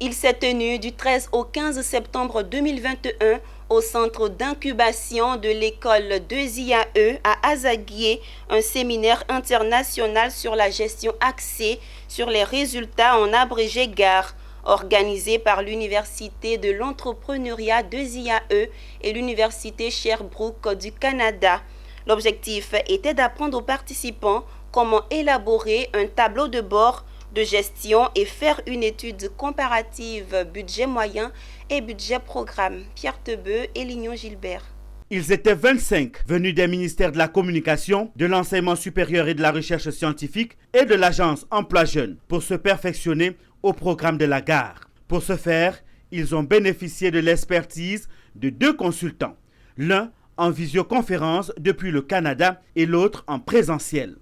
Il s'est tenu du 13 au 15 septembre 2021 au centre d'incubation de l'école 2IAE à Azaguié, un séminaire international sur la gestion axée sur les résultats en abrégé GAR, organisé par l'Université de l'entrepreneuriat 2IAE et l'Université Sherbrooke du Canada. L'objectif était d'apprendre aux participants comment élaborer un tableau de bord de gestion et faire une étude comparative budget moyen et budget programme. Pierre Tebeu et Lignon Gilbert. Ils étaient 25 venus des ministères de la Communication, de l'Enseignement supérieur et de la Recherche scientifique et de l'Agence Emploi Jeunes pour se perfectionner au programme de la gare. Pour ce faire, ils ont bénéficié de l'expertise de 2 consultants, l'un en visioconférence depuis le Canada et l'autre en présentiel.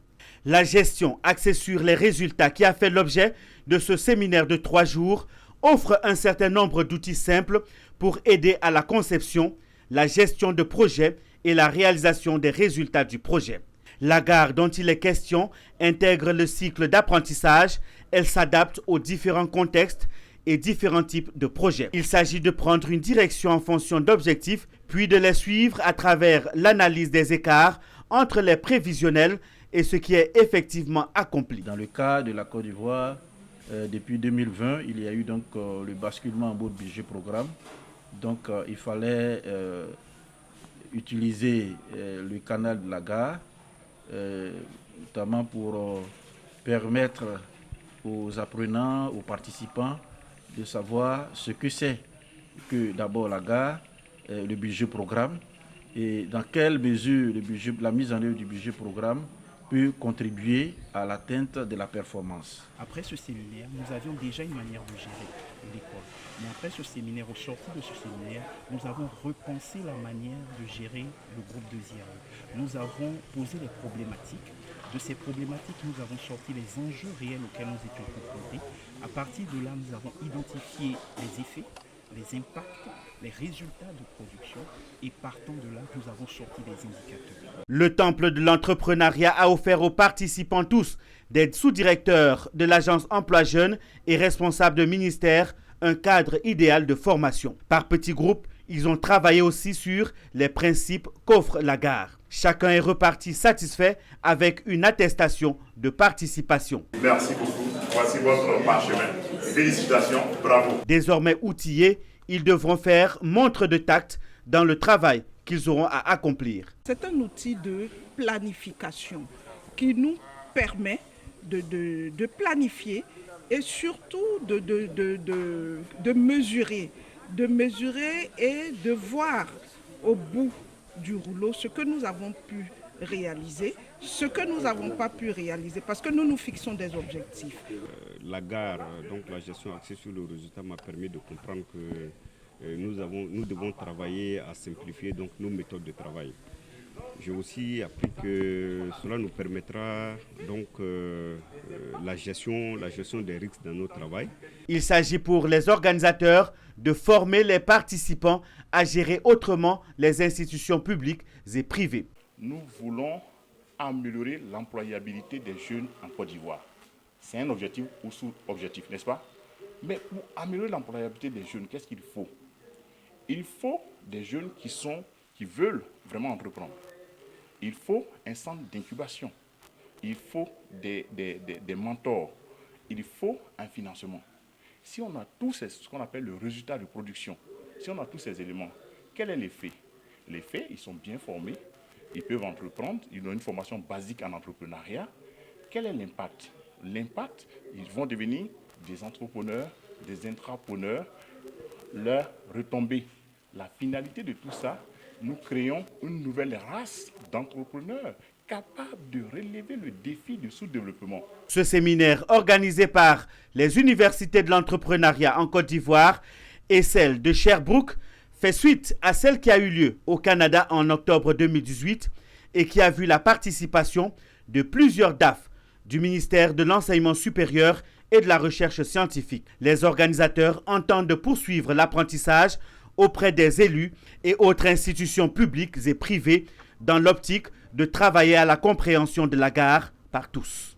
La gestion axée sur les résultats qui a fait l'objet de ce séminaire de 3 jours offre un certain nombre d'outils simples pour aider à la conception, la gestion de projets et la réalisation des résultats du projet. La gare dont il est question intègre le cycle d'apprentissage. Elle s'adapte aux différents contextes et différents types de projets. Il s'agit de prendre une direction en fonction d'objectifs, puis de les suivre à travers l'analyse des écarts entre les prévisionnels et ce qui est effectivement accompli. Dans le cas de la Côte d'Ivoire, depuis 2020, il y a eu donc le basculement en mode budget programme. Donc il fallait utiliser le canal de la gare, notamment pour permettre aux apprenants, aux participants de savoir ce que c'est que d'abord la gare, le budget programme et dans quelle mesure la mise en œuvre du budget programme peut contribuer à l'atteinte de la performance. Après ce séminaire, nous avions déjà une manière de gérer l'école. Mais après ce séminaire, au sortir de ce séminaire, nous avons repensé la manière de gérer le groupe de IAE. Nous avons posé les problématiques. De ces problématiques, nous avons sorti les enjeux réels auxquels nous étions confrontés. À partir de là, nous avons identifié les effets, les impacts, les résultats de production et partant de là, nous avons sorti des indicateurs. Le temple de l'entrepreneuriat a offert aux participants tous, des sous-directeurs de l'agence Emploi Jeunes et responsables de ministères, un cadre idéal de formation. Par petits groupes, ils ont travaillé aussi sur les principes qu'offre la gare. Chacun est reparti satisfait avec une attestation de participation. Merci beaucoup. Voici votre parchemin. Félicitations, bravo. Désormais outillés, ils devront faire montre de tact dans le travail qu'ils auront à accomplir. C'est un outil de planification qui nous permet de planifier et surtout de mesurer et de voir au bout du rouleau ce que nous avons pu réaliser, ce que nous n'avons pas pu réaliser, parce que nous nous fixons des objectifs. La gare, donc la gestion axée sur le résultat m'a permis de comprendre que nous devons travailler à simplifier donc nos méthodes de travail. J'ai aussi appris que cela nous permettra donc la gestion des risques dans notre travail. Il s'agit pour les organisateurs de former les participants à gérer autrement les institutions publiques et privées. Nous voulons améliorer l'employabilité des jeunes en Côte d'Ivoire. C'est un objectif ou sous-objectif, n'est-ce pas? Mais pour améliorer l'employabilité des jeunes, qu'est-ce qu'il faut? Il faut des jeunes qui veulent vraiment entreprendre. Il faut un centre d'incubation. Il faut des mentors. Il faut un financement. Si on a tout ce qu'on appelle le résultat de production, si on a tous ces éléments, quel est l'effet? L'effet, ils sont bien formés, ils peuvent entreprendre, ils ont une formation basique en entrepreneuriat. Quel est l'impact? L'impact, ils vont devenir des entrepreneurs, des intrapreneurs, leur retombée. La finalité de tout ça, nous créons une nouvelle race d'entrepreneurs capables de relever le défi du sous-développement. Ce séminaire organisé par les universités de l'entrepreneuriat en Côte d'Ivoire et celle de Sherbrooke fait suite à celle qui a eu lieu au Canada en octobre 2018 et qui a vu la participation de plusieurs DAF du ministère de l'Enseignement supérieur et de la Recherche scientifique. Les organisateurs entendent poursuivre l'apprentissage auprès des élus et autres institutions publiques et privées dans l'optique de travailler à la compréhension de la gare par tous.